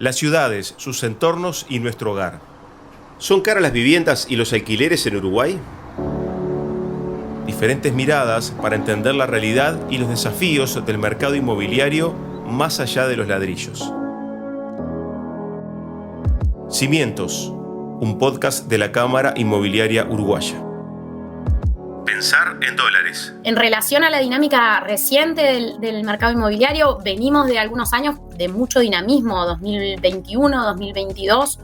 Las ciudades, sus entornos y nuestro hogar. ¿Son caras las viviendas y los alquileres en Uruguay? Diferentes miradas para entender la realidad y los desafíos del mercado inmobiliario más allá de los ladrillos. Cimientos, un podcast de la Cámara Inmobiliaria Uruguaya. Pensar en dólares. En relación a la dinámica reciente del mercado inmobiliario, venimos de algunos años de mucho dinamismo. 2021, 2022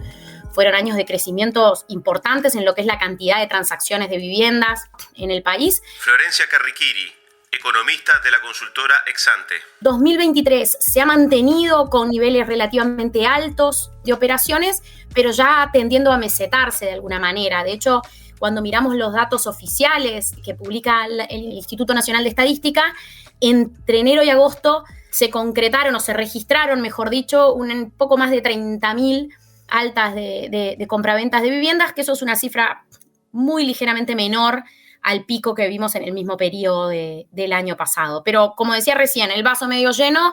fueron años de crecimientos importantes en lo que es la cantidad de transacciones de viviendas en el país. Florencia Carriquiri, economista de la consultora Exante. 2023 se ha mantenido con niveles relativamente altos de operaciones, pero ya tendiendo a mesetarse de alguna manera. De hecho, cuando miramos los datos oficiales que publica el Instituto Nacional de Estadística, entre enero y agosto se concretaron o se registraron, mejor dicho, un poco más de 30.000 altas de compraventas de viviendas, que eso es una cifra muy ligeramente menor al pico que vimos en el mismo periodo del año pasado. Pero como decía recién, el vaso medio lleno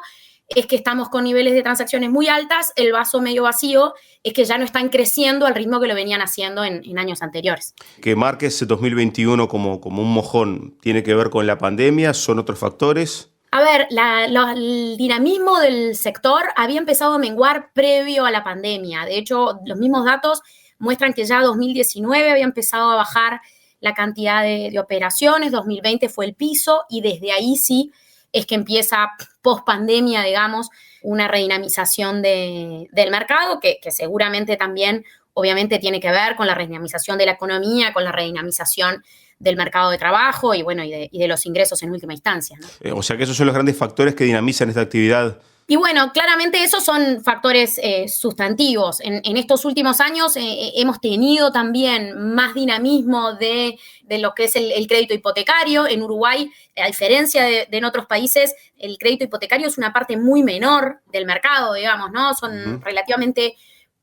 es que estamos con niveles de transacciones muy altas, el vaso medio vacío es que ya no están creciendo al ritmo que lo venían haciendo en años anteriores. Que marque ese 2021 como un mojón, ¿tiene que ver con la pandemia? ¿Son otros factores? A ver, el dinamismo del sector había empezado a menguar previo a la pandemia. De hecho, los mismos datos muestran que ya 2019 había empezado a bajar la cantidad de operaciones, 2020 fue el piso y desde ahí sí es que empieza post pandemia, digamos, una redinamización del mercado que seguramente también, obviamente, tiene que ver con la redinamización de la economía, con la redinamización del mercado de trabajo y, bueno, y de los ingresos en última instancia, ¿no? O sea que esos son los grandes factores que dinamizan esta actividad. Y bueno, claramente esos son factores sustantivos. En estos últimos años hemos tenido también más dinamismo de lo que es el crédito hipotecario. En Uruguay, a diferencia de en otros países, el crédito hipotecario es una parte muy menor del mercado, digamos, ¿no? Son relativamente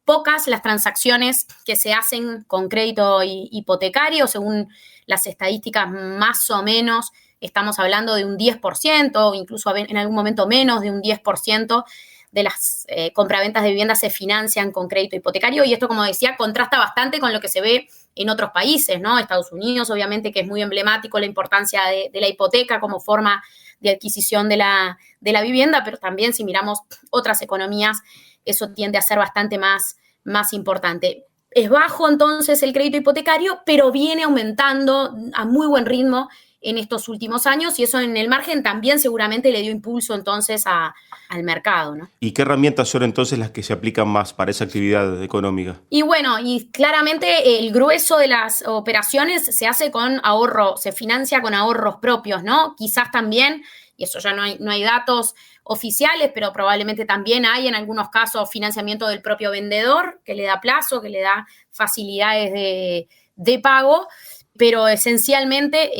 pocas las transacciones que se hacen con crédito hipotecario. Según las estadísticas, más o menos estamos hablando de un 10%, o incluso en algún momento menos de un 10% de las compraventas de viviendas se financian con crédito hipotecario. Y esto, como decía, contrasta bastante con lo que se ve en otros países, ¿no? Estados Unidos, obviamente, que es muy emblemático la importancia de la hipoteca como forma de adquisición de la vivienda, pero también si miramos otras economías, eso tiende a ser bastante más importante. Es bajo entonces el crédito hipotecario, pero viene aumentando a muy buen ritmo en estos últimos años y eso en el margen también seguramente le dio impulso entonces al mercado, ¿no? ¿Y qué herramientas son entonces las que se aplican más para esa actividad económica? Y bueno, y claramente el grueso de las operaciones se hace con ahorro, se financia con ahorros propios, ¿no? Quizás también, y eso ya no hay datos oficiales, pero probablemente también hay en algunos casos financiamiento del propio vendedor que le da plazo, que le da facilidades de pago. Pero esencialmente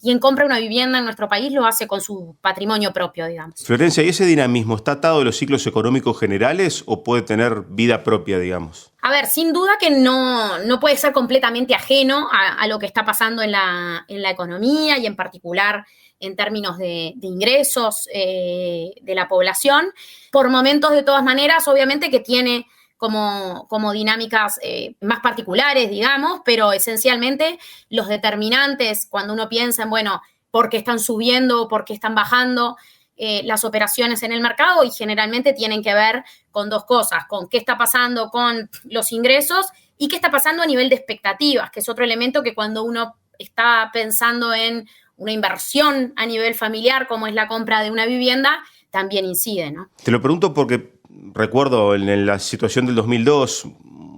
quien compra una vivienda en nuestro país lo hace con su patrimonio propio, digamos. Florencia, ¿y ese dinamismo está atado a los ciclos económicos generales o puede tener vida propia, digamos? A ver, sin duda que no puede ser completamente ajeno a lo que está pasando en la economía y en particular en términos de ingresos de la población. Por momentos, de todas maneras, obviamente que tiene como dinámicas más particulares, digamos, pero esencialmente los determinantes, cuando uno piensa en, bueno, por qué están subiendo, por qué están bajando las operaciones en el mercado, y generalmente tienen que ver con dos cosas, con qué está pasando con los ingresos y qué está pasando a nivel de expectativas, que es otro elemento que cuando uno está pensando en una inversión a nivel familiar, como es la compra de una vivienda, también incide, ¿no? Te lo pregunto porque recuerdo en la situación del 2002,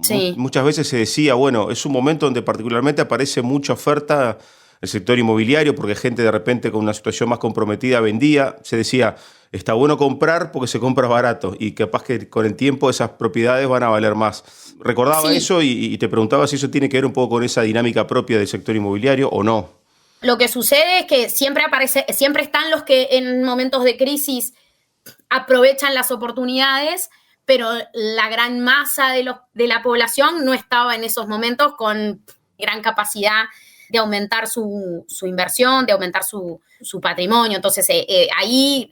sí, muchas veces se decía, bueno, es un momento donde particularmente aparece mucha oferta el sector inmobiliario porque gente de repente con una situación más comprometida vendía. Se decía, está bueno comprar porque se compra barato y capaz que con el tiempo esas propiedades van a valer más. Recordaba eso y te preguntaba si eso tiene que ver un poco con esa dinámica propia del sector inmobiliario o no. Lo que sucede es que siempre están los que en momentos de crisis aprovechan las oportunidades, pero la gran masa de la población no estaba en esos momentos con gran capacidad de aumentar su inversión, de aumentar su patrimonio. Entonces, ahí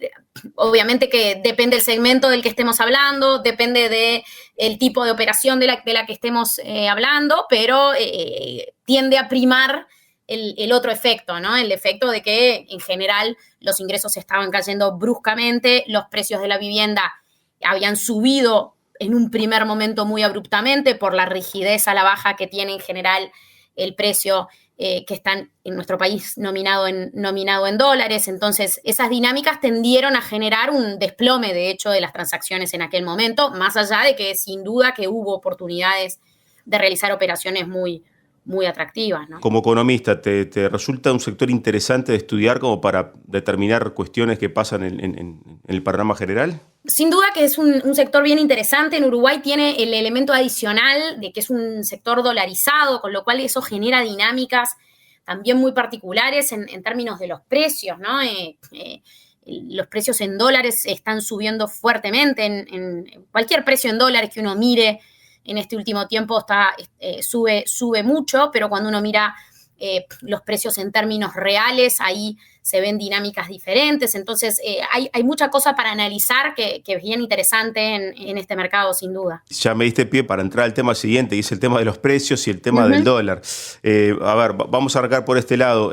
obviamente que depende del segmento del que estemos hablando, depende del tipo de operación de la que estemos hablando, pero tiende a primar el otro efecto, ¿no? El efecto de que en general los ingresos estaban cayendo bruscamente, los precios de la vivienda habían subido en un primer momento muy abruptamente por la rigidez a la baja que tiene en general el precio que está en nuestro país nominado en dólares. Entonces, esas dinámicas tendieron a generar un desplome, de hecho, de las transacciones en aquel momento, más allá de que sin duda que hubo oportunidades de realizar operaciones muy atractivas, ¿no? Como economista, ¿te resulta un sector interesante de estudiar como para determinar cuestiones que pasan en el panorama general? Sin duda que es un sector bien interesante. En Uruguay tiene el elemento adicional de que es un sector dolarizado, con lo cual eso genera dinámicas también muy particulares en términos de los precios, ¿no? Los precios en dólares están subiendo fuertemente. En cualquier precio en dólares que uno mire en este último tiempo sube mucho, pero cuando uno mira los precios en términos reales, ahí se ven dinámicas diferentes. Entonces, hay mucha cosa para analizar que es bien interesante en este mercado, sin duda. Ya me diste pie para entrar al tema siguiente, y es el tema de los precios y el tema del dólar. A ver, vamos a arrancar por este lado.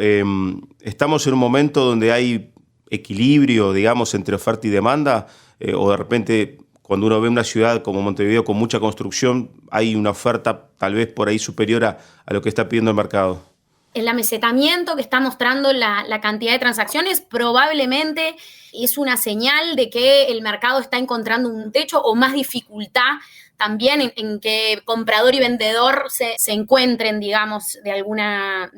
¿Estamos en un momento donde hay equilibrio, digamos, entre oferta y demanda? ¿O de repente, cuando uno ve una ciudad como Montevideo con mucha construcción, hay una oferta tal vez por ahí superior a lo que está pidiendo el mercado? El amesetamiento que está mostrando la cantidad de transacciones probablemente es una señal de que el mercado está encontrando un techo o más dificultad también en que comprador y vendedor se encuentren, digamos, de alguna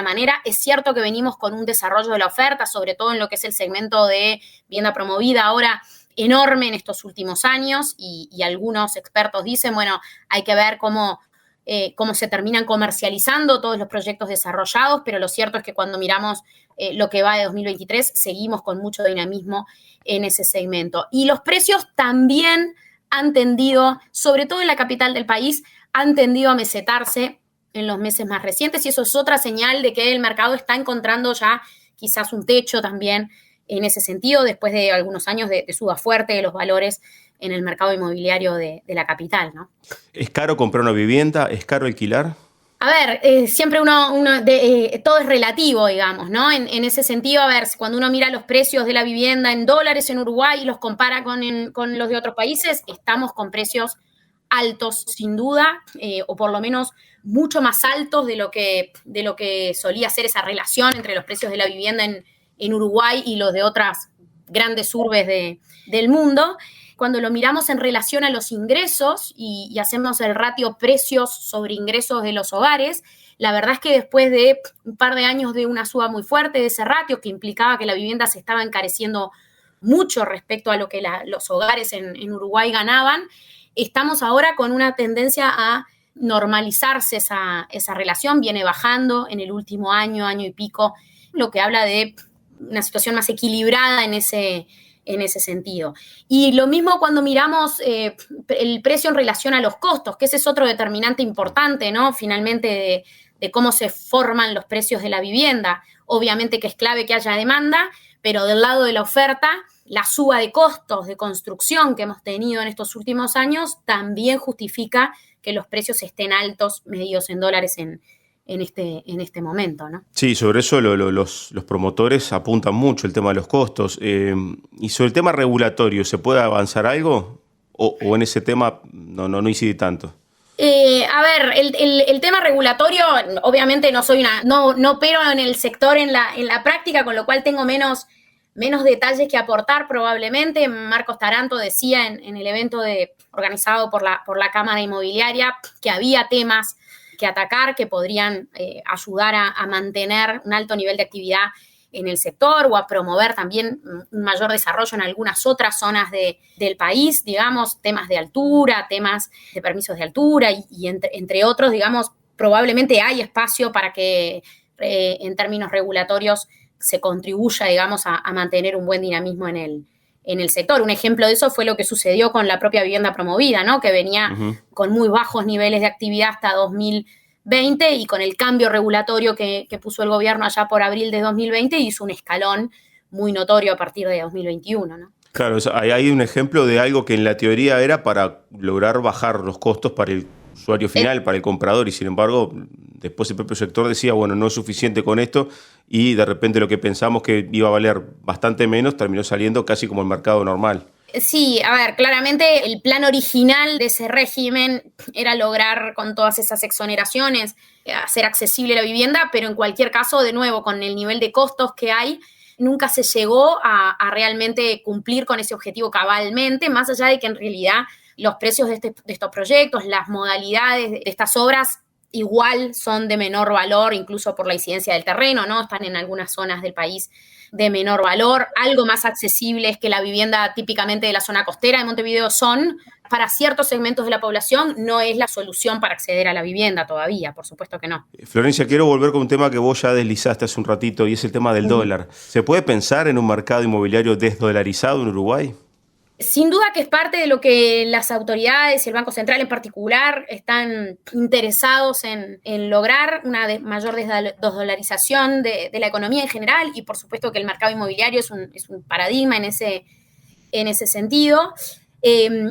manera. Es cierto que venimos con un desarrollo de la oferta, sobre todo en lo que es el segmento de vivienda promovida ahora, enorme en estos últimos años, y algunos expertos dicen, bueno, hay que ver cómo se terminan comercializando todos los proyectos desarrollados, pero lo cierto es que cuando miramos lo que va de 2023, seguimos con mucho dinamismo en ese segmento. Y los precios también han tendido, sobre todo en la capital del país, han tendido a mesetarse en los meses más recientes, y eso es otra señal de que el mercado está encontrando ya quizás un techo también en ese sentido, después de algunos años de suba fuerte de los valores en el mercado inmobiliario de la capital, ¿no? ¿Es caro comprar una vivienda? ¿Es caro alquilar? A ver, siempre todo es relativo, digamos, ¿no? En ese sentido, a ver, cuando uno mira los precios de la vivienda en dólares en Uruguay y los compara con los de otros países, estamos con precios altos, sin duda, o por lo menos mucho más altos de lo que solía ser esa relación entre los precios de la vivienda en Uruguay y los de otras grandes urbes del mundo. Cuando lo miramos en relación a los ingresos y hacemos el ratio precios sobre ingresos de los hogares, la verdad es que después de un par de años de una suba muy fuerte de ese ratio, que implicaba que la vivienda se estaba encareciendo mucho respecto a lo que los hogares en Uruguay ganaban, estamos ahora con una tendencia a normalizarse esa relación. Viene bajando en el último año y pico, lo que habla de una situación más equilibrada en ese sentido. Y lo mismo cuando miramos el precio en relación a los costos, que ese es otro determinante importante, ¿no? Finalmente de cómo se forman los precios de la vivienda. Obviamente que es clave que haya demanda, pero del lado de la oferta, la suba de costos de construcción que hemos tenido en estos últimos años también justifica que los precios estén altos, medidos en dólares en este momento, ¿no? Sí, sobre eso los promotores apuntan mucho el tema de los costos. Y sobre el tema regulatorio, ¿se puede avanzar algo? ¿O en ese tema no incide tanto? A ver, el tema regulatorio, obviamente no opero en el sector en la práctica, con lo cual tengo menos detalles que aportar probablemente. Marcos Taranto decía en el evento organizado por la Cámara Inmobiliaria que había temas que atacar, que podrían ayudar a mantener un alto nivel de actividad en el sector o a promover también un mayor desarrollo en algunas otras zonas del país, digamos, temas de altura, temas de permisos de altura y entre otros, digamos, probablemente hay espacio para que en términos regulatorios se contribuya, digamos, a mantener un buen dinamismo en el sector. Un ejemplo de eso fue lo que sucedió con la propia vivienda promovida, ¿no? Que venía con muy bajos niveles de actividad hasta 2020 y con el cambio regulatorio que puso el gobierno allá por abril de 2020 hizo un escalón muy notorio a partir de 2021, ¿no? Claro, ahí hay un ejemplo de algo que en la teoría era para lograr bajar los costos para el usuario final, para el comprador, y sin embargo, después el propio sector decía, bueno, no es suficiente con esto, y de repente lo que pensamos que iba a valer bastante menos terminó saliendo casi como el mercado normal. Sí, a ver, claramente el plan original de ese régimen era lograr con todas esas exoneraciones hacer accesible la vivienda, pero en cualquier caso, de nuevo, con el nivel de costos que hay, nunca se llegó a realmente cumplir con ese objetivo cabalmente, más allá de que en realidad los precios de estos proyectos, las modalidades de estas obras igual son de menor valor, incluso por la incidencia del terreno, ¿no? Están en algunas zonas del país de menor valor, algo más accesibles que la vivienda típicamente de la zona costera de Montevideo son, para ciertos segmentos de la población no es la solución para acceder a la vivienda todavía, por supuesto que no. Florencia, quiero volver con un tema que vos ya deslizaste hace un ratito y es el tema del dólar. ¿Se puede pensar en un mercado inmobiliario desdolarizado en Uruguay? Sin duda que es parte de lo que las autoridades y el Banco Central en particular están interesados en lograr, una mayor desdolarización de la economía en general, y por supuesto que el mercado inmobiliario es un paradigma en ese sentido.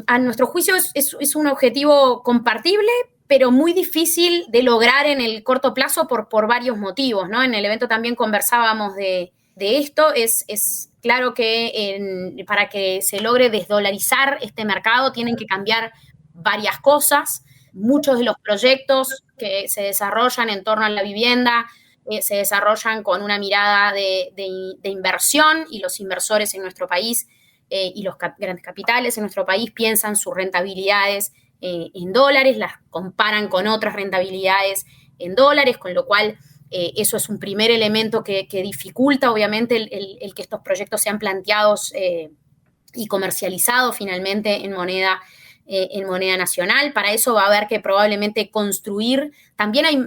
A nuestro juicio es un objetivo compartible, pero muy difícil de lograr en el corto plazo por varios motivos, ¿no? En el evento también conversábamos de esto. Es claro que para que se logre desdolarizar este mercado tienen que cambiar varias cosas. Muchos de los proyectos que se desarrollan en torno a la vivienda se desarrollan con una mirada de inversión, y los inversores en nuestro país y los grandes capitales en nuestro país piensan sus rentabilidades en dólares, las comparan con otras rentabilidades en dólares, con lo cual eso es un primer elemento que dificulta, obviamente, el que estos proyectos sean planteados y comercializados finalmente en moneda nacional. Para eso va a haber que probablemente construir. También hay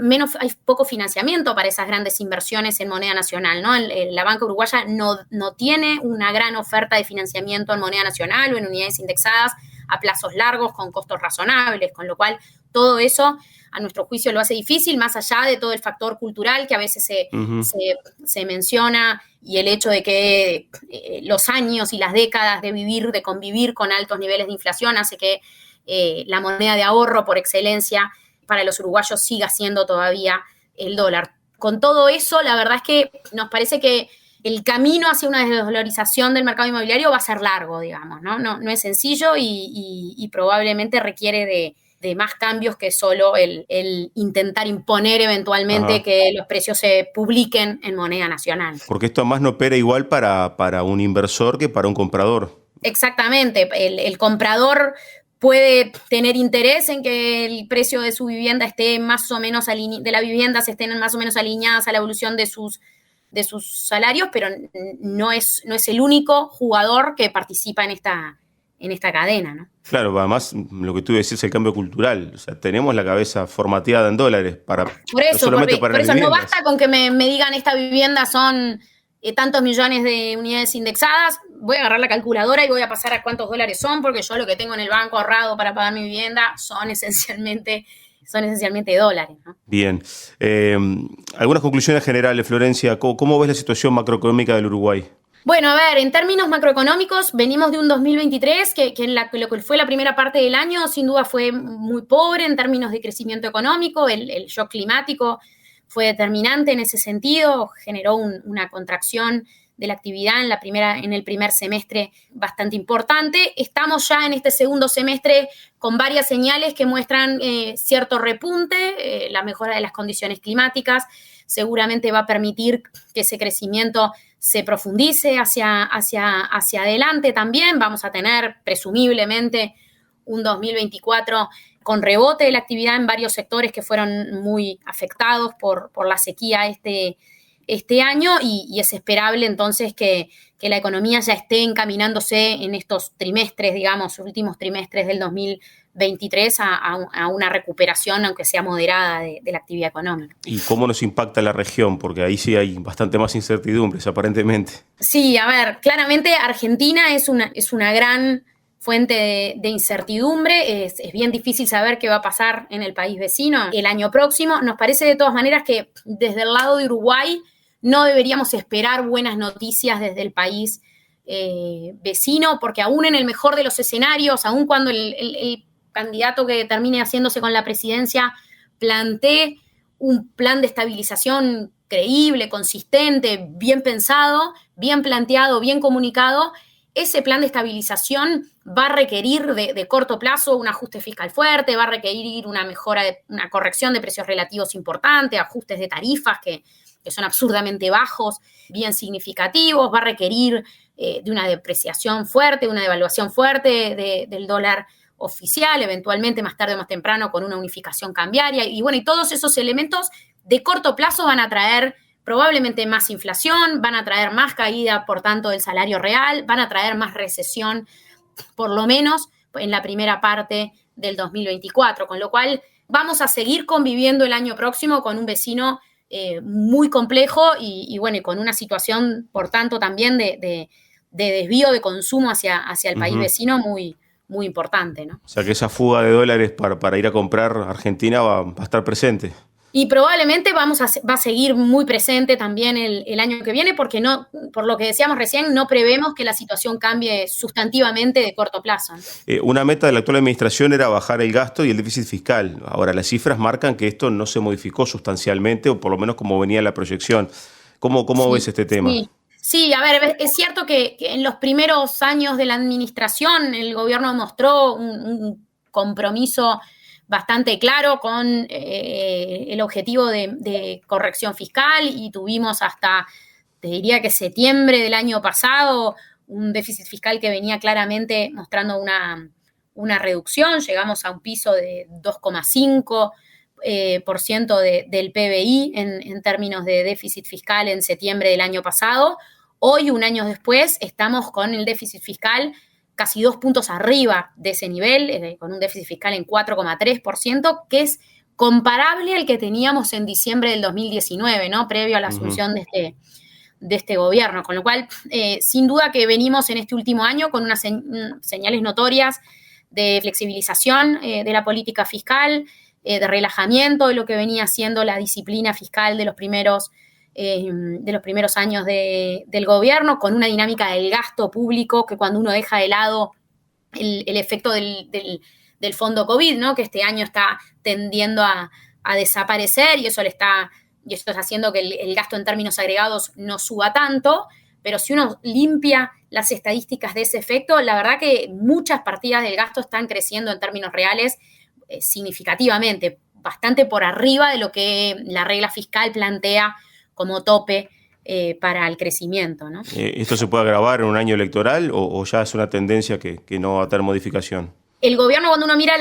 poco financiamiento para esas grandes inversiones en moneda nacional, ¿no? La banca uruguaya no tiene una gran oferta de financiamiento en moneda nacional o en unidades indexadas a plazos largos con costos razonables, con lo cual todo eso a nuestro juicio lo hace difícil, más allá de todo el factor cultural que a veces se menciona, y el hecho de que los años y las décadas de convivir con altos niveles de inflación hace que la moneda de ahorro por excelencia para los uruguayos siga siendo todavía el dólar. Con todo eso, la verdad es que nos parece que el camino hacia una desdolarización del mercado inmobiliario va a ser largo, digamos, ¿no? No es sencillo y probablemente requiere de más cambios que solo el intentar imponer eventualmente que los precios se publiquen en moneda nacional. Porque esto además no opera igual para un inversor que para un comprador. Exactamente. El comprador puede tener interés en que el precio de su vivienda esté más o menos de la vivienda se estén más o menos alineadas a la evolución de sus salarios, pero no es el único jugador que participa en esta cadena, ¿no? Claro, además lo que tú decís, el cambio cultural. O sea, tenemos la cabeza formateada en dólares para por eso, no solamente para por las eso viviendas. No basta con que me digan esta vivienda son tantos millones de unidades indexadas. Voy a agarrar la calculadora y voy a pasar a cuántos dólares son, porque yo lo que tengo en el banco ahorrado para pagar mi vivienda son esencialmente dólares, ¿no? Bien. Algunas conclusiones generales, Florencia. ¿Cómo ves la situación macroeconómica del Uruguay? Bueno, a ver, en términos macroeconómicos, venimos de un 2023 que en lo que fue la primera parte del año, sin duda fue muy pobre en términos de crecimiento económico. El shock climático fue determinante en ese sentido, generó una contracción de la actividad en el primer semestre bastante importante. Estamos ya en este segundo semestre con varias señales que muestran cierto repunte. La mejora de las condiciones climáticas seguramente va a permitir que ese crecimiento se profundice hacia adelante también. Vamos a tener presumiblemente un 2024 con rebote de la actividad en varios sectores que fueron muy afectados por la sequía este año, y es esperable entonces que la economía ya esté encaminándose en estos trimestres, digamos, últimos trimestres del 2023 a una recuperación, aunque sea moderada, de la actividad económica. ¿Y cómo nos impacta la región? Porque ahí sí hay bastante más incertidumbres, aparentemente. Sí, a ver, claramente Argentina es una gran fuente de incertidumbre. Es bien difícil saber qué va a pasar en el país vecino el año próximo. Nos parece de todas maneras que desde el lado de Uruguay no deberíamos esperar buenas noticias desde el país vecino, porque aún en el mejor de los escenarios, aún cuando el candidato que termine haciéndose con la presidencia plantee un plan de estabilización creíble, consistente, bien pensado, bien planteado, bien comunicado, ese plan de estabilización va a requerir de corto plazo un ajuste fiscal fuerte, va a requerir una corrección de precios relativos importante, ajustes de tarifas que son absurdamente bajos, bien significativos, va a requerir de una depreciación fuerte, una devaluación fuerte del dólar oficial, eventualmente más tarde o más temprano con una unificación cambiaria. Y bueno, y todos esos elementos de corto plazo van a traer probablemente más inflación, van a traer más caída, por tanto, del salario real, van a traer más recesión, por lo menos en la primera parte del 2024, con lo cual vamos a seguir conviviendo el año próximo con un vecino muy complejo y bueno, y con una situación, por tanto, también de desvío de consumo hacia el país vecino muy, muy importante, ¿no? O sea que esa fuga de dólares para ir a comprar Argentina va a estar presente. Y probablemente va a seguir muy presente también el año que viene, porque no, por lo que decíamos recién, no prevemos que la situación cambie sustantivamente de corto plazo. Una meta de la actual administración era bajar el gasto y el déficit fiscal. Ahora, las cifras marcan que esto no se modificó sustancialmente, o por lo menos como venía la proyección. ¿Cómo ves este tema? Sí, a ver, es cierto que en los primeros años de la administración el gobierno mostró un compromiso bastante claro con el objetivo de corrección fiscal y tuvimos hasta, te diría que septiembre del año pasado, un déficit fiscal que venía claramente mostrando una reducción. Llegamos a un piso de 2,5% del PBI en términos de déficit fiscal en septiembre del año pasado. Hoy, un año después, estamos con el déficit fiscal casi 2 puntos arriba de ese nivel, con un déficit fiscal en 4,3%, que es comparable al que teníamos en diciembre del 2019, ¿no? Previo a la asunción de este gobierno. Con lo cual, sin duda que venimos en este último año con unas señales notorias de flexibilización de la política fiscal, de relajamiento de lo que venía siendo la disciplina fiscal de los primeros años del gobierno, con una dinámica del gasto público que cuando uno deja de lado el efecto del fondo COVID, ¿no? Que este año está tendiendo a desaparecer y eso está haciendo que el gasto en términos agregados no suba tanto, pero si uno limpia las estadísticas de ese efecto, la verdad que muchas partidas del gasto están creciendo en términos reales significativamente, bastante por arriba de lo que la regla fiscal plantea como tope para el crecimiento, ¿no? ¿Esto se puede agravar en un año electoral o ya es una tendencia que no va a tener modificación? El gobierno, cuando uno mira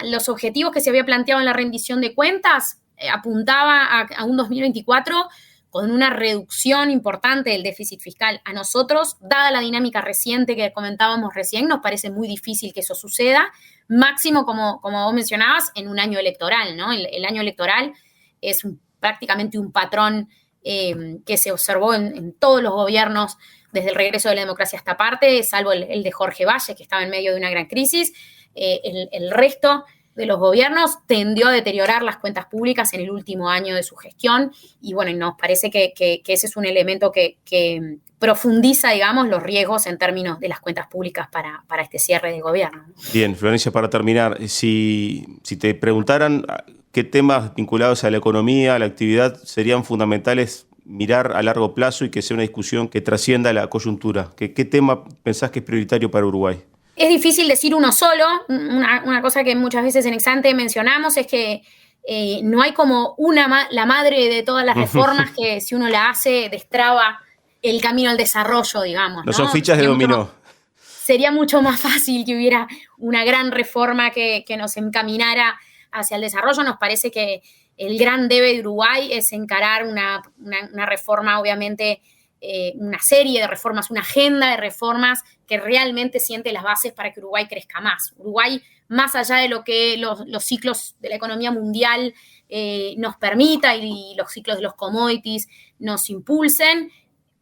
los objetivos que se había planteado en la rendición de cuentas, apuntaba a un 2024 con una reducción importante del déficit fiscal. A nosotros, dada la dinámica reciente que comentábamos recién, nos parece muy difícil que eso suceda, máximo, como vos mencionabas, en un año electoral, ¿no? El año electoral es prácticamente un patrón que se observó en todos los gobiernos desde el regreso de la democracia a esta parte, salvo el de Jorge Valle, que estaba en medio de una gran crisis. El resto de los gobiernos tendió a deteriorar las cuentas públicas en el último año de su gestión y bueno, nos parece que ese es un elemento que profundiza, digamos, los riesgos en términos de las cuentas públicas para este cierre de gobierno. Bien, Florencia, para terminar, si te preguntaran qué temas vinculados a la economía, a la actividad, serían fundamentales mirar a largo plazo y que sea una discusión que trascienda la coyuntura, ¿qué tema pensás que es prioritario para Uruguay? Es difícil decir uno solo. Una cosa que muchas veces en Exante mencionamos es que no hay como la madre de todas las reformas que si uno la hace destraba el camino al desarrollo, digamos. No son fichas de dominó. Sería mucho más fácil que hubiera una gran reforma que nos encaminara hacia el desarrollo. Nos parece que el gran debe de Uruguay es encarar una reforma, obviamente, una serie de reformas, una agenda de reformas que realmente siente las bases para que Uruguay crezca más. Uruguay, más allá de lo que los ciclos de la economía mundial nos permita y los ciclos de los commodities nos impulsen,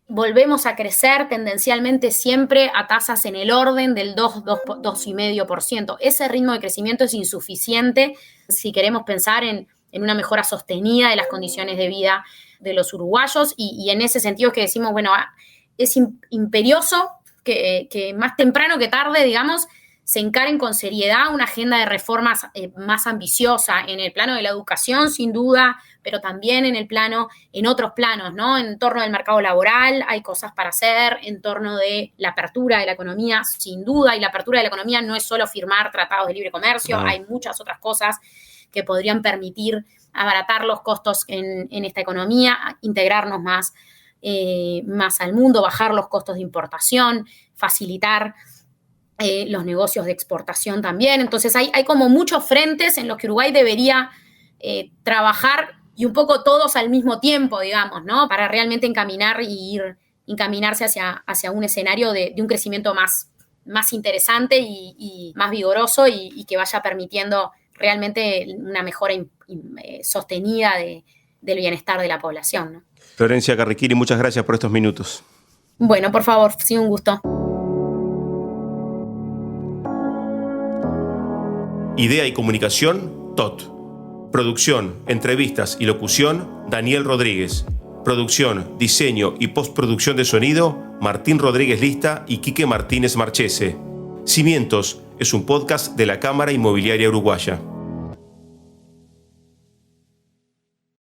volvemos a crecer tendencialmente siempre a tasas en el orden del 2,5%. Ese ritmo de crecimiento es insuficiente si queremos pensar en una mejora sostenida de las condiciones de vida de los uruguayos, y en ese sentido es que decimos, bueno, es imperioso que más temprano que tarde, digamos, se encaren con seriedad una agenda de reformas más ambiciosa en el plano de la educación, sin duda, pero también en otros planos, ¿no? En torno del mercado laboral hay cosas para hacer, en torno de la apertura de la economía, sin duda, y la apertura de la economía no es solo firmar tratados de libre comercio, hay muchas otras cosas que podrían permitir abaratar los costos en esta economía, integrarnos más al mundo, bajar los costos de importación, facilitar los negocios de exportación también. Entonces hay como muchos frentes en los que Uruguay debería trabajar, y un poco todos al mismo tiempo, digamos, ¿no? Para realmente encaminarse hacia un escenario de un crecimiento más interesante y más vigoroso, y que vaya permitiendo realmente una mejora sostenida del bienestar de la población, ¿no? Florencia Carriquiri, muchas gracias por estos minutos. Bueno, por favor, sí, un gusto. Idea y comunicación, TOT. Producción, entrevistas y locución, Daniel Rodríguez. Producción, diseño y postproducción de sonido, Martín Rodríguez Lista y Quique Martínez Marchese. Cimientos es un podcast de la Cámara Inmobiliaria Uruguaya.